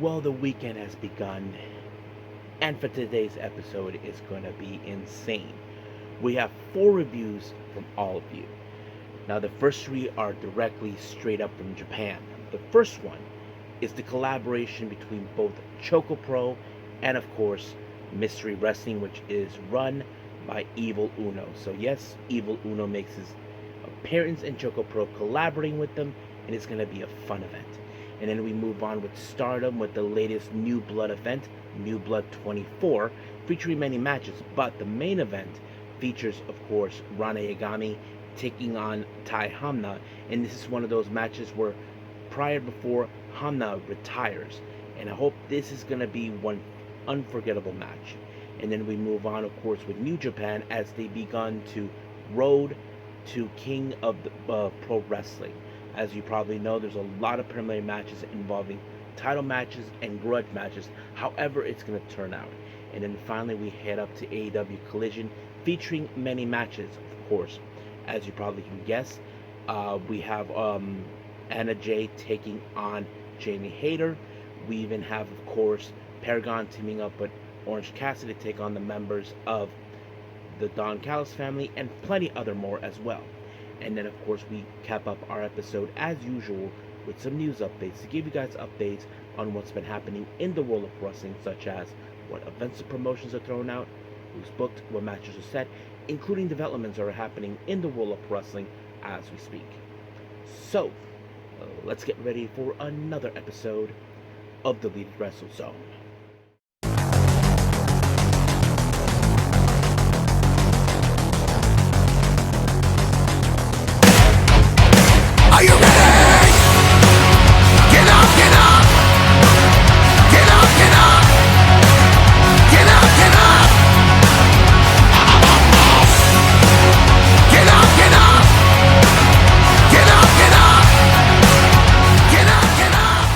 Well, the weekend has begun, and for today's episode, it's going to be insane. We have four reviews from all of you. Now, the first three are directly straight up from Japan. The first one is the collaboration between both ChocoPro and, of course, Mystery Wrestling, which is run by Evil Uno. So, yes, Evil Uno makes his appearance in ChocoPro, collaborating with them, and it's going to be a fun event. And then we move on with Stardom with the latest New Blood event, New Blood 24, featuring many matches. But the main event features, of course, Ranna Yagami taking on Honma. And this is one of those matches where before Honma retires. And I hope this is going to be one unforgettable match. And then we move on, of course, with New Japan as they begun to road to King of the Pro Wrestling. As you probably know, there's a lot of preliminary matches involving title matches and grudge matches, however it's going to turn out. And then finally we head up to AEW Collision, featuring many matches, of course. As you probably can guess, we have Andrade taking on Jaime Hayter. We even have, of course, Paragon teaming up with Orange Cassidy to take on the members of the Don Callis family, and plenty other more as well. And then, of course, we cap up our episode as usual with some news updates to give you guys updates on what's been happening in the world of wrestling, such as what events and promotions are thrown out, who's booked, what matches are set, including developments that are happening in the world of wrestling as we speak. So, let's get ready for another episode of the Elite Wrestle Zone. Are you ready? Get up, get up! Get up, get up! Get up, get up! Get up, get up! Get up, get up! Get up, get up!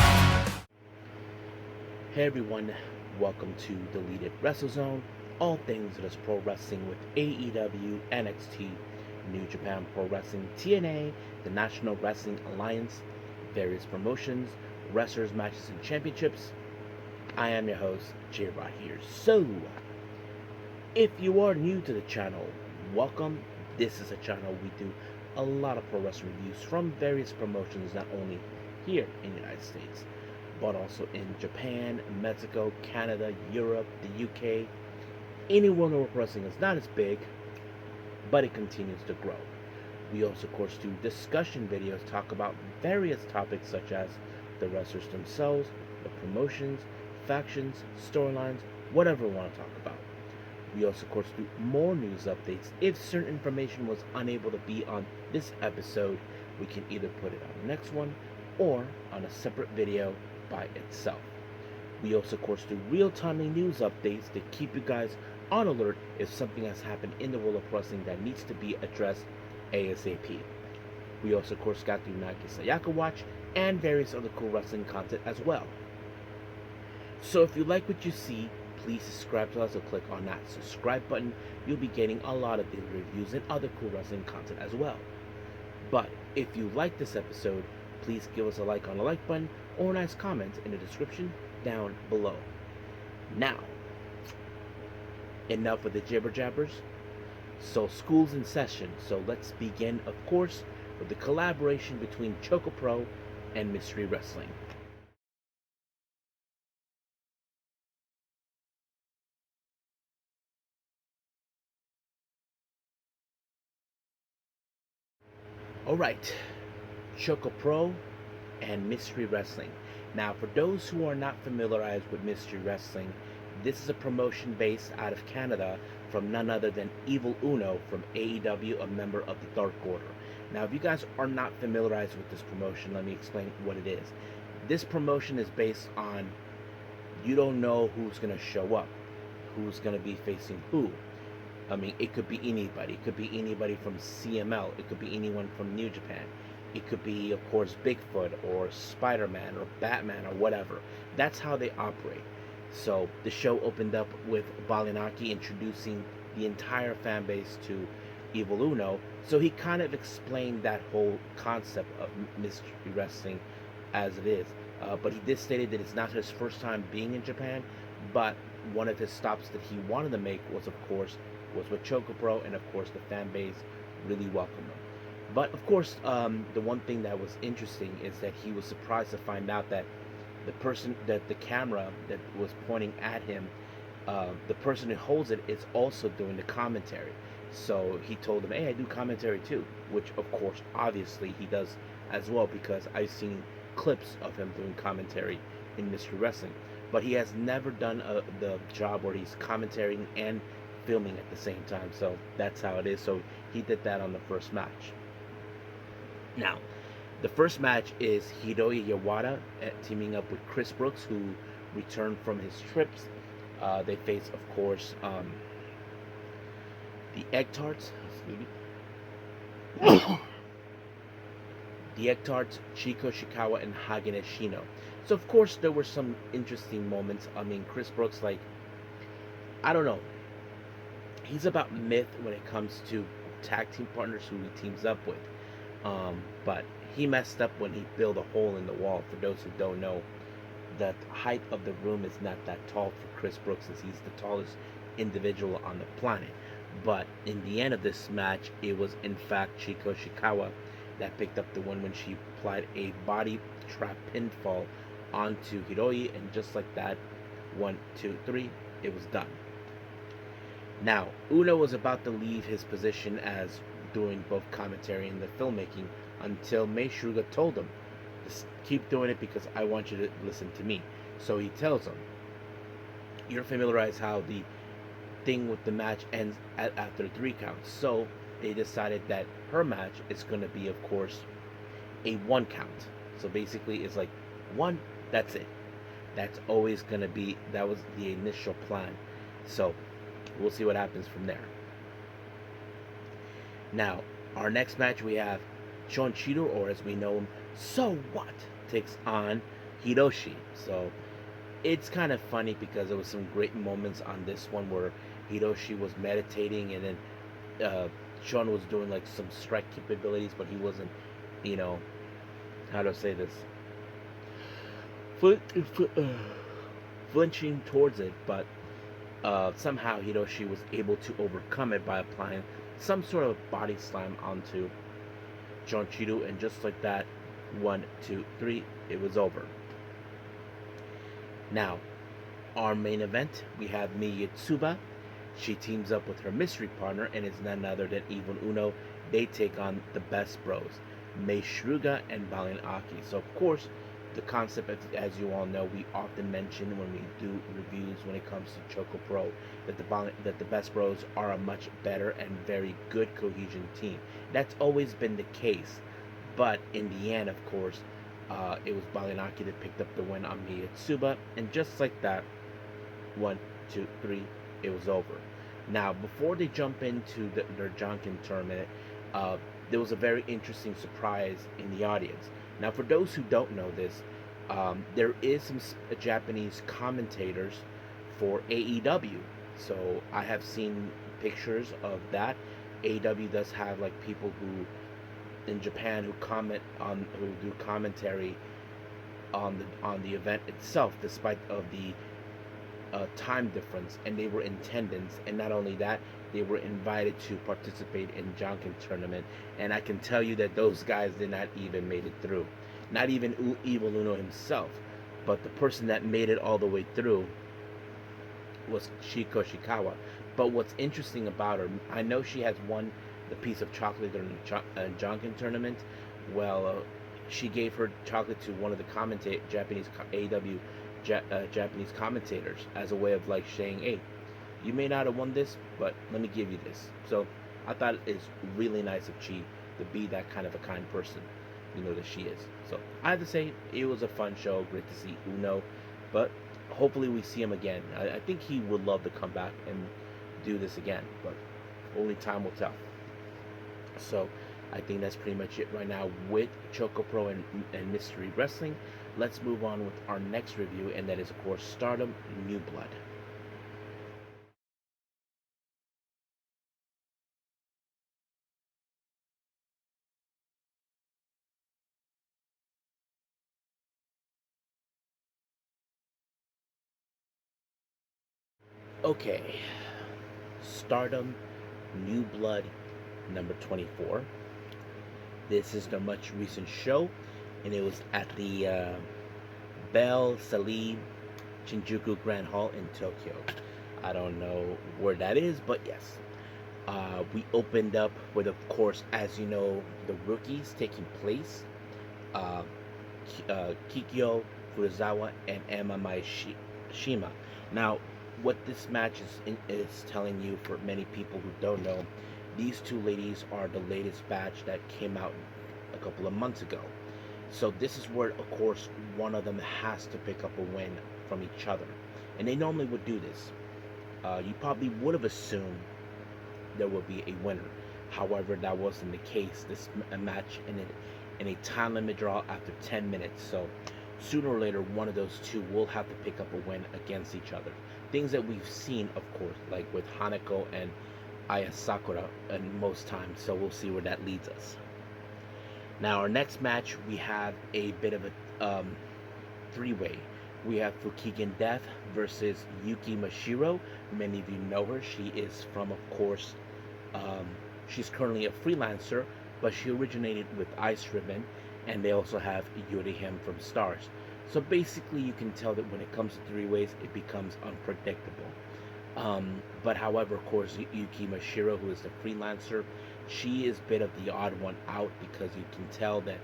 Hey everyone, welcome to Deleted Wrestle Zone, all things that is pro wrestling with AEW, NXT, New Japan Pro Wrestling, TNA, the National Wrestling Alliance, various promotions, wrestlers, matches, and championships. I am your host, J-Rod here. So, if you are new to the channel, welcome. This is a channel we do a lot of pro wrestling reviews from various promotions, not only here in the United States, but also in Japan, Mexico, Canada, Europe, the UK. Anywhere where wrestling is not as big, but it continues to grow. We also, of course, do discussion videos, talk about various topics such as the wrestlers themselves, the promotions, factions, storylines, whatever we want to talk about. We also, of course, do more news updates. If certain information was unable to be on this episode, we can either put it on the next one or on a separate video by itself. We also, of course, do real-time news updates to keep you guys on alert if something has happened in the world of wrestling that needs to be addressed ASAP. We also, of course, got the Nagi Sayaka Watch and various other cool wrestling content as well. So if you like what you see, please subscribe to us or click on that subscribe button. You'll be getting a lot of daily reviews and other cool wrestling content as well. But if you like this episode, please give us a like on the like button or a nice comment in the description down below. Now, enough of the jibber jabbers. So school's in session, so let's begin, of course, with the collaboration between ChocoPro and Mystery Wrestling. Alright, ChocoPro and Mystery Wrestling. Now, for those who are not familiarized with Mystery Wrestling, this is a promotion based out of Canada from none other than Evil Uno from AEW, a member of the Dark Order. Now, if you guys are not familiarized with this promotion, let me explain what it is. This promotion is based on you don't know who's going to show up, who's going to be facing who. I mean, it could be anybody. It could be anybody from CML. It could be anyone from New Japan. It could be, of course, Bigfoot or Spider-Man or Batman or whatever. That's how they operate. So the show opened up with Balinaki introducing the entire fan base to Evil Uno. So he kind of explained that whole concept of mystery wrestling as it is. But he did state that it's not his first time being in Japan, but one of his stops that he wanted to make was, of course, was with ChocoPro, and of course the fan base really welcomed him. But of course, the one thing that was interesting is that he was surprised to find out that the camera that was pointing at him, the person who holds it is also doing the commentary. So he told him, "Hey, I do commentary too," which of course, obviously, he does as well because I've seen clips of him doing commentary in Mystery Wrestling. But he has never done the job where he's commentating and filming at the same time. So that's how it is. So he did that on the first match. Now, the first match is Hiroya Yawada teaming up with Chris Brooks, who returned from his trips. They face, of course, the Egg Tarts. The Egg Tarts, Chiko Shikawa, and Hagane Shino. So, of course, there were some interesting moments. I mean, Chris Brooks, like, I don't know. He's about myth when it comes to tag team partners who he teams up with. But he messed up when he built a hole in the wall. For those who don't know, the height of the room is not that tall for Chris Brooks, as he's the tallest individual on the planet. But in the end of this match, it was in fact Chiko Shikawa that picked up the win when she applied a body trap pinfall onto Hiroi, and just like that, 1, 2, 3, it was done. Now, Uno was about to leave his position as doing both commentary and the filmmaking until Mei Suruga told him, keep doing it because I want you to listen to me. So he tells him, you're familiarized how the thing with the match ends after 3 counts. So they decided that her match is going to be, of course, a 1 count. So basically it's like 1, that's it. That's always going to be, that was the initial plan. So we'll see what happens from there. Now, our next match we have Shonchiro, or as we know him, So What, takes on Hiroshi. So it's kind of funny because there was some great moments on this one where Hiroshi was meditating, and then Sean was doing like some strike capabilities, but he wasn't, you know, how do I say this? Flinching towards it, but somehow Hiroshi was able to overcome it by applying some sort of body slam onto Shonchiro, and just like that, 1, 2, 3, it was over. Now, our main event, we have Miyu Tsuba. She teams up with her mystery partner, and is none other than Evil Uno. They take on the Best Bros, Mei Suruga and Balin Aki. So, of course, the concept, as you all know, we often mention when we do reviews when it comes to ChocoPro, that the Best Bros are a much better and very good cohesion team. That's always been the case, but in the end, of course, it was Balin Aki that picked up the win on Miyu Tsuba, and just like that, 1, 2, 3, it was over. Now, before they jump into their Jonkin tournament, there was a very interesting surprise in the audience. Now, for those who don't know this, there is some Japanese commentators for AEW. So I have seen pictures of that. AEW does have like people who in Japan who do commentary on the event itself, despite of the time difference, and they were in attendance. And not only that, they were invited to participate in Jonkin tournament, and I can tell you that those guys did not even made it through. Not even Evil Uno himself, but the person that made it all the way through was Chiko Shikawa. But what's interesting about her, I know she has won the piece of chocolate during the Jonkin tournament. Well, she gave her chocolate to one of the Japanese AEW Japanese commentators as a way of like saying, hey, you may not have won this, but let me give you this. So I thought it's really nice of Chi to be that kind of a kind person, that she is. So I have to say, it was a fun show. Great to see Uno, but hopefully we see him again. I think he would love to come back and do this again, but only time will tell. So I think that's pretty much it right now with ChocoPro and Mystery Wrestling. Let's move on with our next review, and that is, of course, Stardom New Blood. Okay, Stardom New Blood number 24. This is the much recent show, and it was at the Bell Salim Shinjuku Grand Hall in Tokyo. I don't know where that is, but yes. We opened up with, of course, as you know, the rookies taking place. Uh, Kikyo Furuzawa and Emma Maishima. Now, what this match is telling you, for many people who don't know, these two ladies are the latest batch that came out a couple of months ago. So this is where, of course, one of them has to pick up a win from each other, and they normally would do this. You probably would have assumed there would be a winner. However, that wasn't the case. This match ended in a time limit draw after 10 minutes. So sooner or later, one of those two will have to pick up a win against each other. Things that we've seen, of course, like with Hanako and Aya Sakura in most times. So we'll see where that leads us. Now, our next match, we have a bit of a three-way. We have Fukigen Death versus Yuki Mashiro. Many of you know her. She is from, of course, she's currently a freelancer, but she originated with Ice Ribbon, and they also have Yuri Him from Stars. So basically, you can tell that when it comes to three ways, it becomes unpredictable. But however, of course, Yuki Mashiro, who is the freelancer, she is a bit of the odd one out, because you can tell that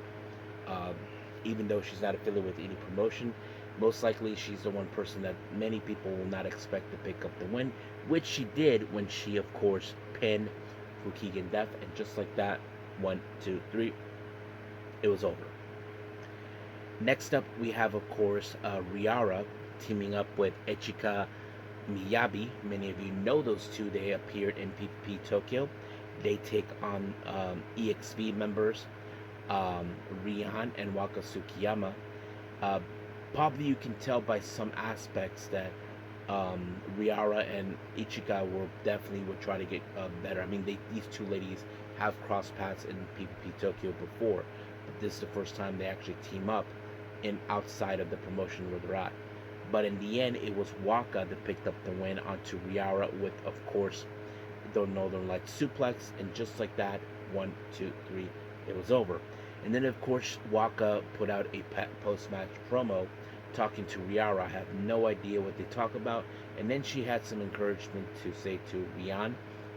even though she's not affiliated with any promotion, most likely she's the one person that many people will not expect to pick up the win, which she did when she, of course, pinned Fukigen Death, and just like that, 1, 2, 3, it was over. Next up, we have, of course, Riara teaming up with Echika Miyabi. Many of you know those two. They appeared in PPP Tokyo. They take on EXP members Rian and Waka Tsukiyama. Probably you can tell by some aspects that Riara and Ichika would try to get better. I mean, these two ladies have crossed paths in PPP Tokyo before, but this is the first time they actually team up in outside of the promotion where they're at. But in the end, it was Waka that picked up the win onto Riara with, of course, the Northern Light suplex, and just like that, 1, 2, 3, it was over. And then, of course, Waka put out a post-match promo talking to Riara. I have no idea what they talk about. And then she had some encouragement to say to Rian,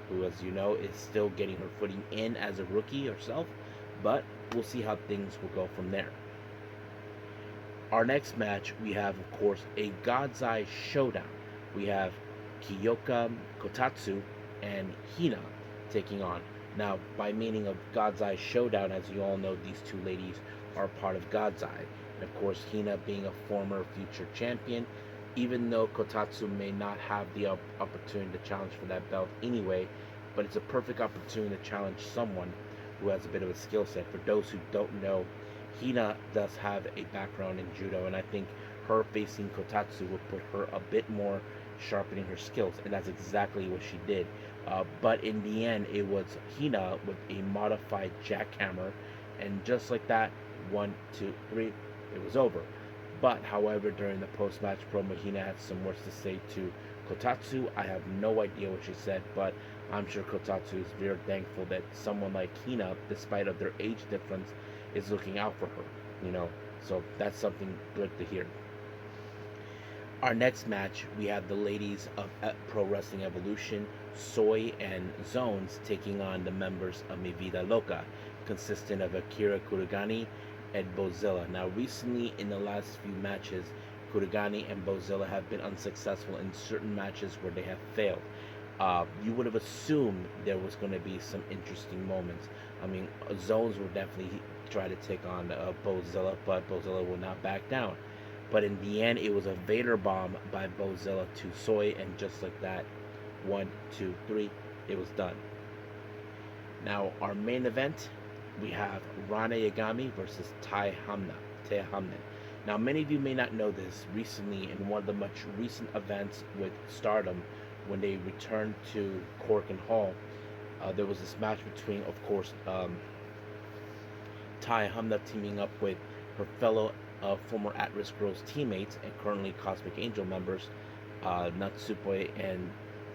who, as you know, is still getting her footing in as a rookie herself. But we'll see how things will go from there. Our next match, we have, of course, a God's Eye showdown. We have Kiyoka Kotatsu and Hina taking on. Now, by meaning of God's Eye showdown, as you all know, these two ladies are part of God's Eye. And of course, Hina being a former future champion, even though Kotatsu may not have the opportunity to challenge for that belt anyway, but it's a perfect opportunity to challenge someone who has a bit of a skill set. For those who don't know, Hina does have a background in judo, and I think her facing Kotatsu would put her a bit more sharpening her skills, and that's exactly what she did. But in the end, it was Hina with a modified jackhammer, and just like that, 1, 2, 3, it was over. But however, during the post-match promo, Hina had some words to say to Kotatsu. I have no idea what she said, but I'm sure Kotatsu is very thankful that someone like Hina, despite of their age difference, is looking out for her, so that's something good to hear. Our next match, we have the ladies of Pro Wrestling Evolution, Soy and Zones, taking on the members of Mi Vida Loca, consisting of Akira Kurugani and Bozilla. Now, recently, in the last few matches, Kurugani and Bozilla have been unsuccessful in certain matches where they have failed. You would have assumed there was going to be some interesting moments. I mean, Zones will definitely try to take on Bozilla, but Bozilla will not back down. But in the end, it was a Vader bomb by Bozilla to Soy, and just like that, 1, 2, 3, it was done. Now, our main event, we have Ranna Yagami versus Tai Hamna. Now, many of you may not know this. Recently, in one of the much recent events with Stardom, when they returned to Korakuen Hall, there was this match between, of course, Tai Hamna teaming up with her fellow former At-Risk Girls teammates and currently Cosmic Angel members, Natsupoi and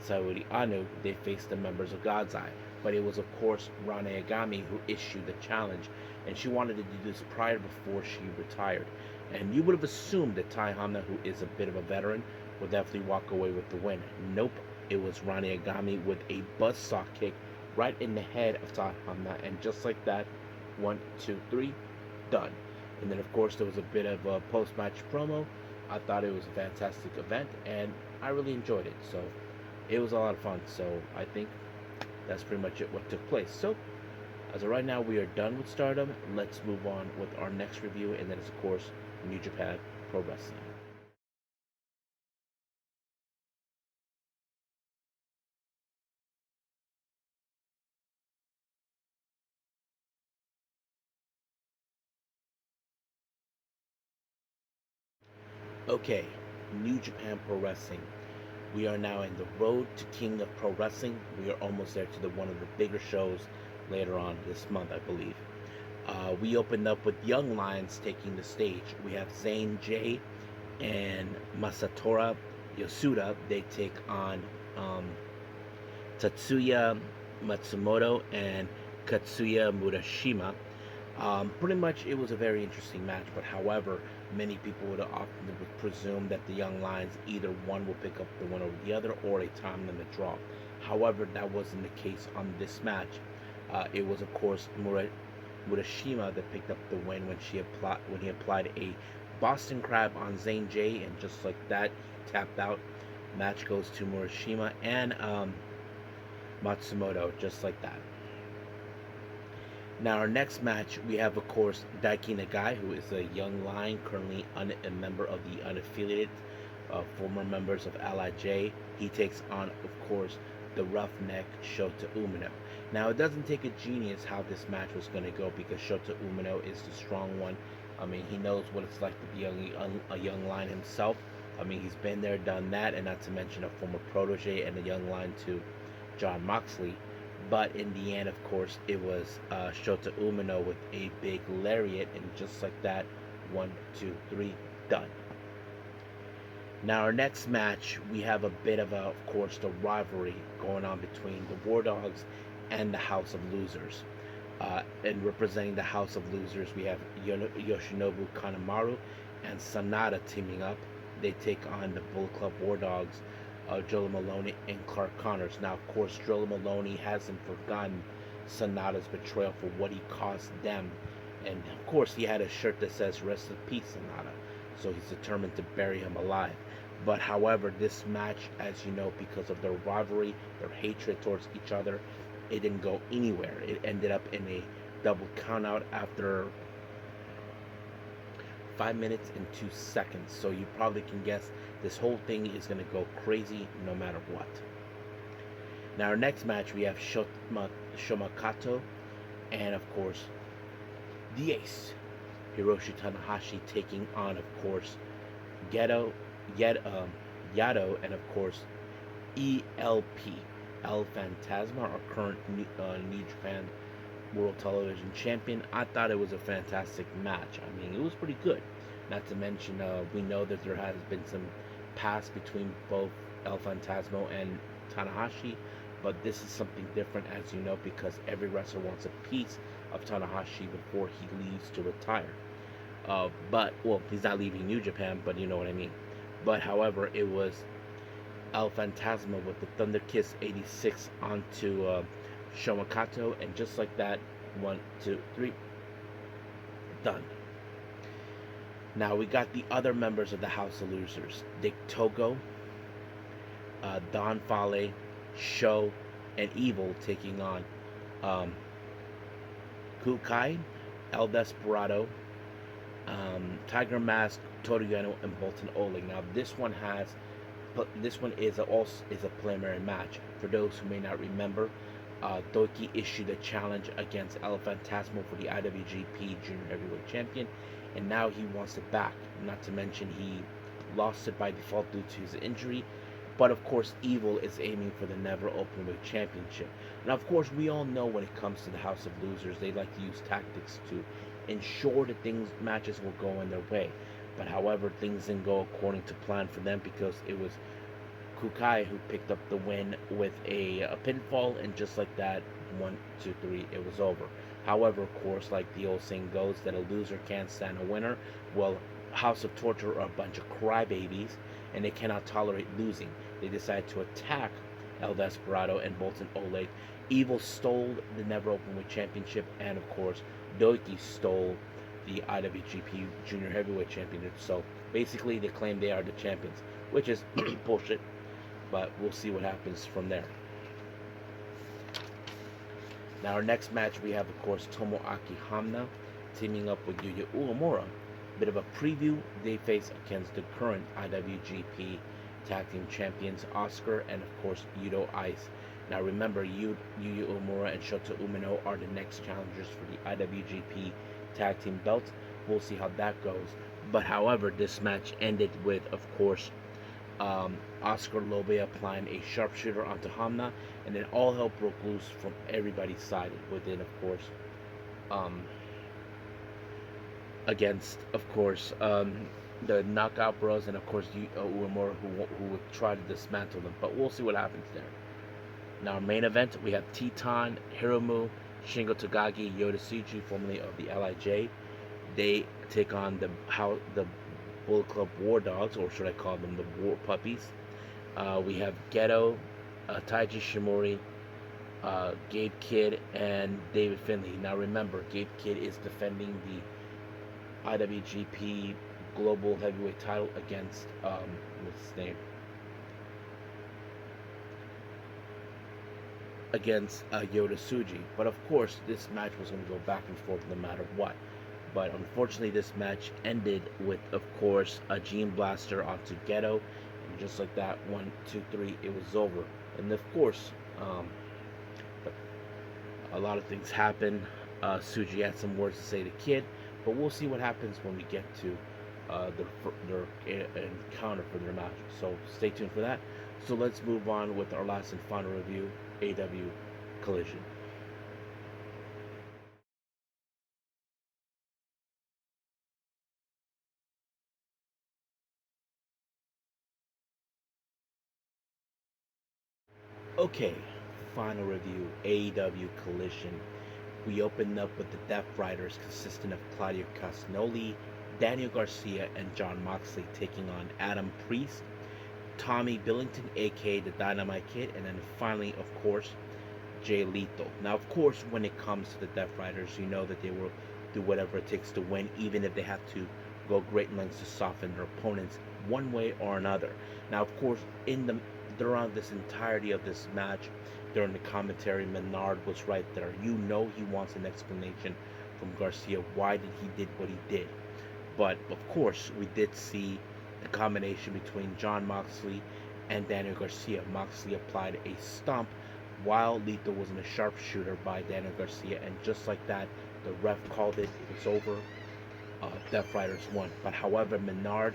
Saori Anu, they faced the members of God's Eye. But it was, of course, Ranna Yagami who issued the challenge, and she wanted to do this prior before she retired. And you would have assumed that Tai Honma, who is a bit of a veteran, would definitely walk away with the win. Nope, it was Ranna Yagami with a buzzsaw kick right in the head of Tai Honma, and just like that, 1, 2, 3, done. And then, of course, there was a bit of a post-match promo. I thought it was a fantastic event, and I really enjoyed it. So it was a lot of fun. So I think that's pretty much it what took place. So as of right now, we are done with Stardom. Let's move on with our next review, and that is, of course, New Japan Pro Wrestling. Okay, New Japan Pro Wrestling. We are now in the road to King of Pro Wrestling. We are almost there to one of the bigger shows later on this month, I believe. We opened up with Young Lions taking the stage. We have Zane J and Masatora Yosuda. They take on Tatsuya Matsumoto and Katsuya Murashima. Pretty much it was a very interesting match, but however, many people would presume that the Young Lions either one will pick up the one over the other or a time limit draw. However, that wasn't the case on this match. It was, of course, Murashima that picked up the win when he applied a Boston Crab on Zane J, and just like that, tapped out. Match goes to Murashima and Matsumoto, just like that. Now, our next match, we have, of course, Daiki Nagai, who is a young lion, currently a member of the unaffiliated, former members of LIJ. He takes on, of course, the roughneck Shota Umino. Now, it doesn't take a genius how this match was going to go, because Shota Umino is the strong one. I mean, he knows what it's like to be a young lion himself. I mean, he's been there, done that, and not to mention a former protege and a young lion to Jon Moxley. But in the end, of course, it was Shota Umino with a big lariat, and just like that, 1, 2, 3, done. Now, our next match, we have a bit of course, the rivalry going on between the War Dogs and the House of Losers. And representing the House of Losers, we have Yoshinobu Kanemaru and Sanada teaming up. They take on the Bullet Club War Dogs, Joe Maloney and Clark Connors. Now, of course, Joe Maloney hasn't forgotten Sanada's betrayal for what he caused them. And, of course, he had a shirt that says, "Rest in peace, Sanada." So he's determined to bury him alive. But, however, this match, as you know, because of their rivalry, their hatred towards each other, it didn't go anywhere. It ended up in a double countout after 5 minutes and 2 seconds. So you probably can guess this whole thing is going to go crazy no matter what. Now, our next match, we have Shomakato and, of course, the Ace, Hiroshi Tanahashi, taking on, of course, Yado, and, of course, ELP, El Phantasma, our current New Japan World Television Champion. I thought it was a fantastic match. I mean, it was pretty good. Not to mention, we know that there has been some past between both El Phantasmo and Tanahashi, but this is something different, as you know, because every wrestler wants a piece of Tanahashi before he leaves to retire. Well, he's not leaving New Japan, but you know what I mean. But, however, it was El Phantasmo with the Thunder Kiss 86 onto Shomakato, and just like that, 1, 2, 3, done. Now we got the other members of the House of Losers: Dick Togo, Don Fale, Sho, and Evil taking on Kukai, El Desperado, Tiger Mask, Toriyano, and Bolton Oleg. Now this one is a preliminary match. For those who may not remember, Doki issued a challenge against El Phantasmo for the IWGP Junior Heavyweight Champion, and now he wants it back. Not to mention he lost it by default due to his injury. But of course, Evil is aiming for the Never Openweight Championship. Now, of course, we all know when it comes to the House of Losers, they like to use tactics to ensure that matches will go in their way. But however, things didn't go according to plan for them, because it was Kukai, who picked up the win with a pinfall, and just like that, 1, 2, 3, it was over. However, of course, like the old saying goes, that a loser can't stand a winner. Well, House of Torture are a bunch of crybabies, and they cannot tolerate losing. They decide to attack El Desperado and Bolton Oleg. Evil stole the Never Openweight Championship, and of course, Doiki stole the IWGP Junior Heavyweight Championship. So basically, they claim they are the champions, which is bullshit. But we'll see what happens from there. Now, our next match, we have, of course, Tomoaki Honma teaming up with Yuya Uemura. Bit of a preview. They face against the current IWGP Tag Team Champions, Oscar, and of course, Yudo Ice. Now, remember, Yuya Uemura and Shota Umino are the next challengers for the IWGP Tag Team belts. We'll see how that goes. But, however, this match ended with, of course, Oscar Lobe applying a sharpshooter onto Honma, and then all hell broke loose from everybody's side within, of course, against, of course, the Knockout Bros, and of course Uemura, who would try to dismantle them. But we'll see what happens there. Now, our main event, we have Teton, Hiromu, Shingo Takagi, Yota Tsuji, formerly of the LIJ. They take on the Bullet Club War Dogs, or should I call them the War Puppies. We have Geto, Taiji Shimori, Gabe Kidd, and David Finlay. Now remember, Gabe Kidd is defending the IWGP Global Heavyweight title against, what's his name? Against Yota Tsuji. But of course, this match was going to go back and forth no matter what. But unfortunately, this match ended with, of course, a Gene Blaster onto Geto. And just like that, 1, 2, 3, it was over. And of course, a lot of things happen. Tsuji had some words to say to Kid. But we'll see what happens when we get to their encounter for their match. So stay tuned for that. So let's move on with our last and final review, AEW Collision. Okay, final review, AEW Collision. We opened up with the Death Riders consisting of Claudio Castagnoli, Daniel Garcia, and Jon Moxley taking on Adam Priest, Tommy Billington, aka the Dynamite Kid, and then finally, of course, Jay Lethal. Now, of course, when it comes to the Death Riders, you know that they will do whatever it takes to win, even if they have to go great lengths to soften their opponents one way or another. Now, of course, throughout this entirety of this match, during the commentary, Menard was right there. You know he wants an explanation from Garcia. Why did he did what he did? But of course, we did see the combination between Jon Moxley and Daniel Garcia. Moxley applied a stomp while Lethal was in a sharpshooter by Daniel Garcia, and just like that, the ref called it. It was over. Death Riders won. But however, Menard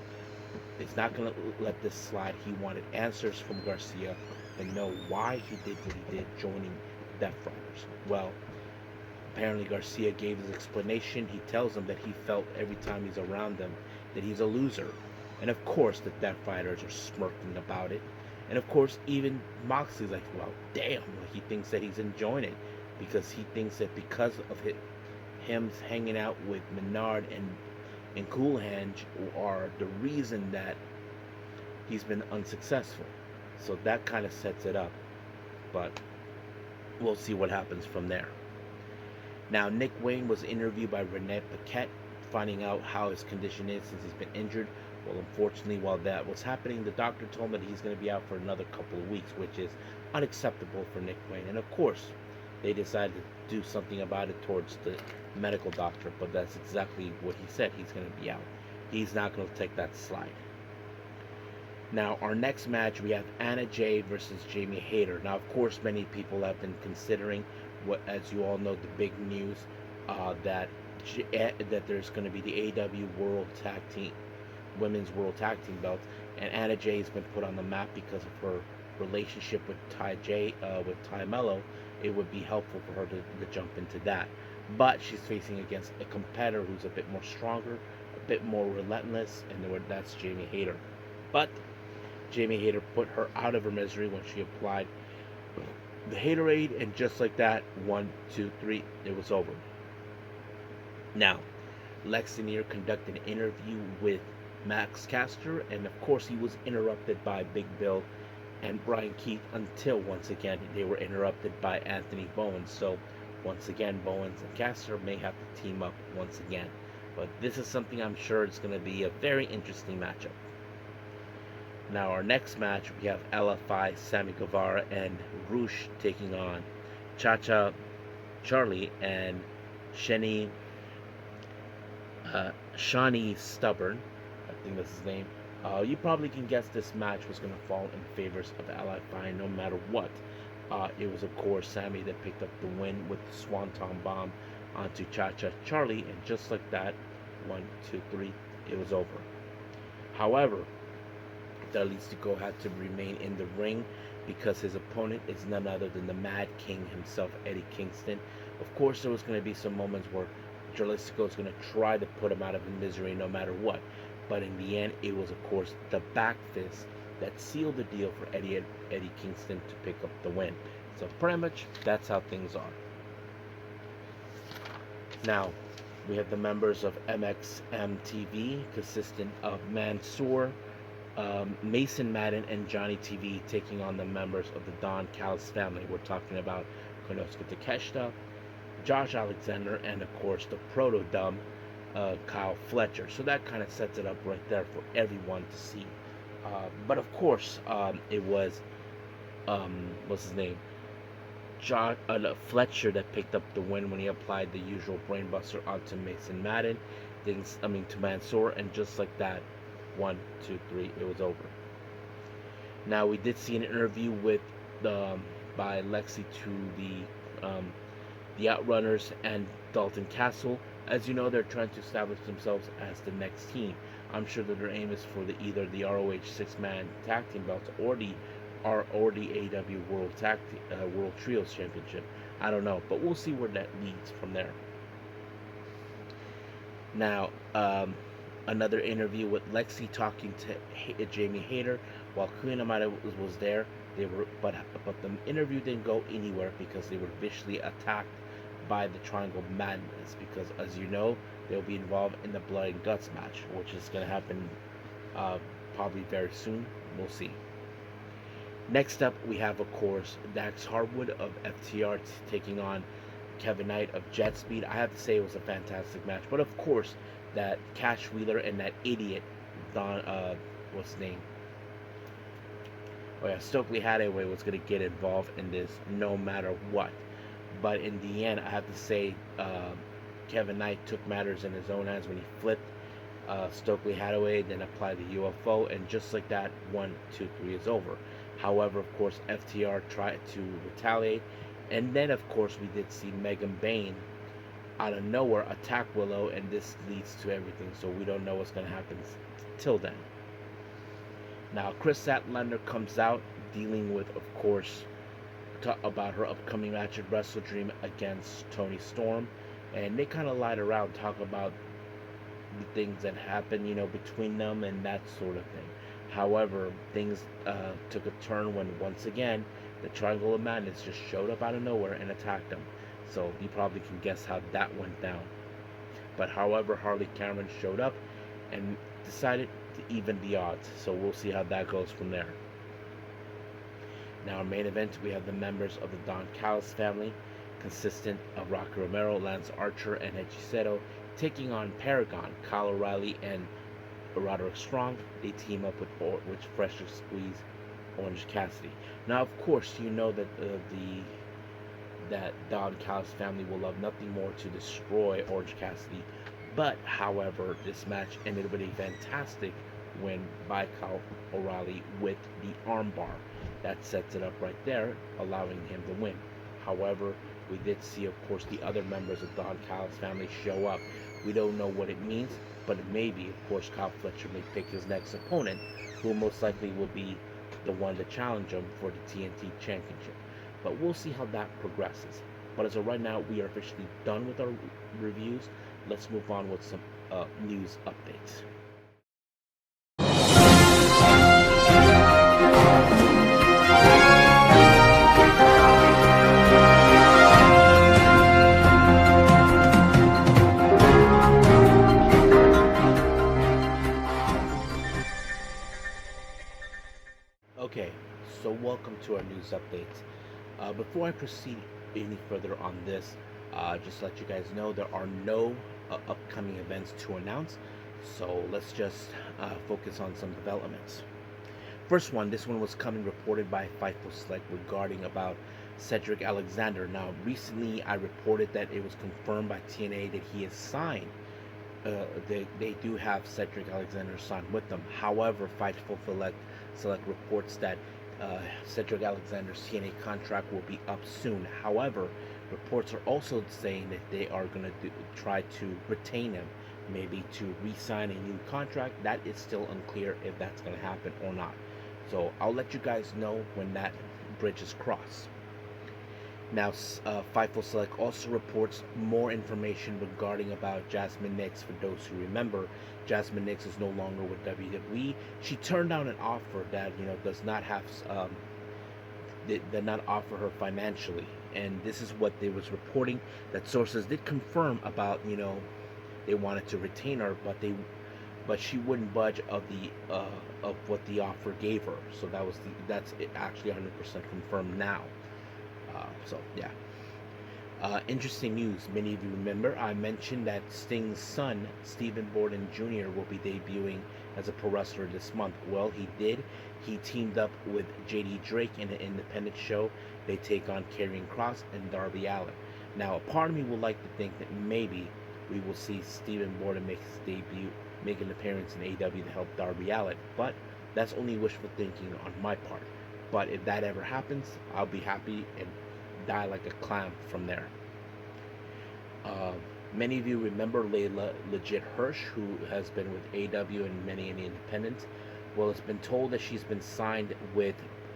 is not going to let this slide. He wanted answers from Garcia and know why he did what he did, joining Death Riders. Well, apparently Garcia gave his explanation. He tells them that he felt every time he's around them that he's a loser. And of course, the Death Riders are smirking about it. And of course, even Moxley's like, well, damn, he thinks that he's enjoying it, because he thinks that because of him hanging out with Menard and Cool Hand are the reason that he's been unsuccessful. So that kind of sets it up. But we'll see what happens from there. Now, Nick Wayne was interviewed by Renee Paquette, finding out how his condition is since he's been injured. Well, unfortunately, while that was happening, the doctor told him that he's going to be out for another couple of weeks, which is unacceptable for Nick Wayne. And of course, they decided to do something about it towards the medical doctor, but that's exactly what he said. He's going to be out. He's not going to take that slide. Now, our next match, we have Anna Jay versus Jaime Hayter. Now, of course, many people have been considering what, as you all know, the big news that there's going to be the AEW World Tag Team, Women's World Tag Team belts, and Anna Jay has been put on the map because of her relationship with Ty Mello. It would be helpful for her to jump into that. But she's facing against a competitor who's a bit more stronger, a bit more relentless, and that's Jaime Hayter. But Jaime Hayter put her out of her misery when she applied the Haterade, and just like that, 1, 2, 3, it was over. Now, Lex Lanier conducted an interview with Max Caster, and of course he was interrupted by Big Bill and Brian Keith until once again they were interrupted by Anthony Bowens. So once again, Bowens and Caster may have to team up once again. But this is something I'm sure it's going to be a very interesting matchup. Now our next match, we have LFI, Sammy Guevara, and Rush taking on Cha-Cha, Charlie, and Shani Stubborn. I think that's his name. You probably can guess this match was going to fall in favors of LFI no matter what. It was, of course, Sammy that picked up the win with the Swanton Bomb onto Cha-Cha Charlie, and just like that, 1, 2, 3, it was over. However, Dalistico had to remain in the ring because his opponent is none other than the Mad King himself, Eddie Kingston. Of course, there was going to be some moments where Jalisco is going to try to put him out of his misery no matter what. But in the end, it was, of course, the back fist that sealed the deal for Eddie Kingston to pick up the win. So pretty much, that's how things are. Now, we have the members of MXMTV, consisting of Mansoor, Mason Madden, and Johnny TV, taking on the members of the Don Callis family. We're talking about Konosuke Takeshita, Josh Alexander, and of course the proto-dumb Kyle Fletcher. So that kind of sets it up right there for everyone to see. But of course, it was what's his name? Fletcher that picked up the win when he applied the usual brainbuster onto Mason Madden. To Mansoor, and just like that, 1, 2, 3, it was over. Now we did see an interview with by Lexi to the Outrunners and Dalton Castle. As you know, they're trying to establish themselves as the next team. I'm sure that their aim is for either the ROH 6-man tag team belts or the AEW World Trios Championship. I don't know, but we'll see where that leads from there. Now, another interview with Lexi talking to Jaime Hayter while Queen Amada was there. But the interview didn't go anywhere because they were viciously attacked by the Triangle Madness, because as you know, they'll be involved in the Blood and Guts match, which is going to happen probably very soon. We'll see. Next up, we have, of course, Dax Harwood of FTR taking on Kevin Knight of Jet Speed. I have to say it was a fantastic match, but of course, that Cash Wheeler and that idiot what's his name? Oh yeah, Stokely Hathaway was going to get involved in this no matter what. But in the end, I have to say, Kevin Knight took matters in his own hands when he flipped Stokely Hathaway, then applied the UFO, and just like that, 1, 2, 3 is over. However, of course, FTR tried to retaliate, and then, of course, we did see Megan Bayne out of nowhere attack Willow, and this leads to everything, so we don't know what's going to happen till then. Now, Chris Statlander comes out dealing with, of course, about her upcoming match at Wrestle Dream against Toni Storm, and they kind of lied around, talk about the things that happened, between them and that sort of thing. However, things took a turn when, once again, the Triangle of Madness just showed up out of nowhere and attacked them. So you probably can guess how that went down. But however, Harley Cameron showed up and decided to even the odds. So we'll see how that goes from there. Now, our main event, we have the members of the Don Callis family, consistent of Rocky Romero, Lance Archer, and Hechicero, taking on Paragon, Kyle O'Reilly, and Roderick Strong. They team up with Fresher Squeeze, Orange Cassidy. Now, of course, you know that that Don Callis family will love nothing more to destroy Orange Cassidy. But, however, this match ended with a fantastic win by Kyle O'Reilly with the armbar. That sets it up right there, allowing him to win. However, we did see, of course, the other members of Don Callis family show up. We don't know what it means, but maybe, of course, Kyle Fletcher may pick his next opponent, who most likely will be the one to challenge him for the TNT Championship. But we'll see how that progresses. But as of right now, we are officially done with our reviews. Let's move on with some news updates. welcome to our news updates. Before I proceed any further on this, just to let you guys know there are no upcoming events to announce, so let's just focus on some developments. First one, this one was coming reported by Fightful Select regarding about Cedric Alexander. Now, recently I reported that it was confirmed by TNA that he is signed. They do have Cedric Alexander signed with them. However, Fightful Select reports that Cedric Alexander's TNA contract will be up soon. However, reports are also saying that they are going to try to retain him, maybe to re-sign a new contract. That is still unclear if that's going to happen or not. So I'll let you guys know when that bridge is crossed. Now, Fightful Select also reports more information regarding about Jazmyn Nyx. For those who remember, Jazmyn Nyx is no longer with WWE. She turned down an offer that does not have did not offer her financially, and this is what they was reporting. That sources did confirm about they wanted to retain her, but she wouldn't budge of what the offer gave her. So that's actually 100% confirmed now. So yeah. Interesting news. Many of you remember I mentioned that Sting's son, Stephen Borden Jr., will be debuting as a pro wrestler this month. Well, he did. He teamed up with JD Drake in an independent show. They take on Karrion Kross and Darby Allin. Now, a part of me would like to think that maybe we will see Stephen Borden make his debut, make an appearance in AEW to help Darby Allin, but that's only wishful thinking on my part. But if that ever happens, I'll be happy and die like a clown from there. Many of you remember Leyla Hirsch, who has been with AEW and many independents. Well, it's been told that she's been signed with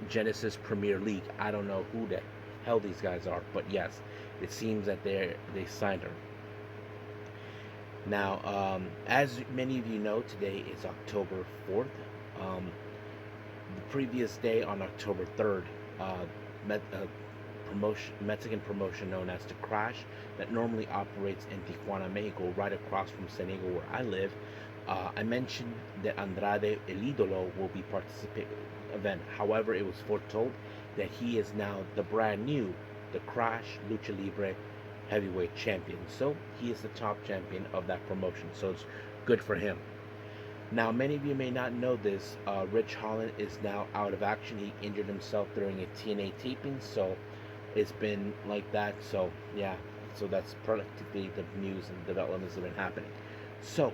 Genesis Premier League. I don't know who the hell these guys are, but yes, it seems that they signed her. Now, as many of you know, today is October 4th. The previous day, on October 3rd, Mexican promotion known as The Crash, that normally operates in Tijuana, Mexico, right across from San Diego where I live. I mentioned that Andrade El Idolo will be participating in the event. However, it was foretold that he is now the brand new The Crash Lucha Libre heavyweight champion. So he is the top champion of that promotion. So it's good for him. Now, many of you may not know this. Rich Holland is now out of action. He injured himself during a TNA taping, so it's been like that. So yeah, so that's practically the news and developments that have been happening. So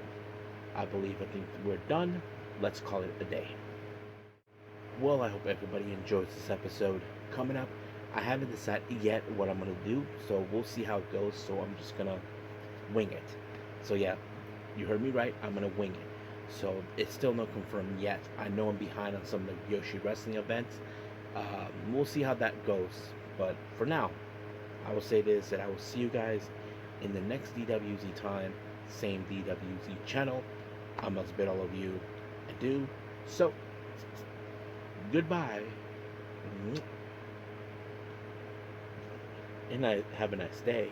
I think we're done. Let's call it a day. Well, I hope everybody enjoys this episode. Coming up, I haven't decided yet what I'm gonna do, so we'll see how it goes. So I'm just gonna wing it. So yeah, you heard me right. I'm gonna wing it. So it's still not confirmed yet. I know I'm behind on some of the Yoshi wrestling events. We'll see how that goes. But for now, I will say this, that I will see you guys in the next DWZ time, same DWZ channel. I must bid all of you adieu. So, goodbye. And have a nice day.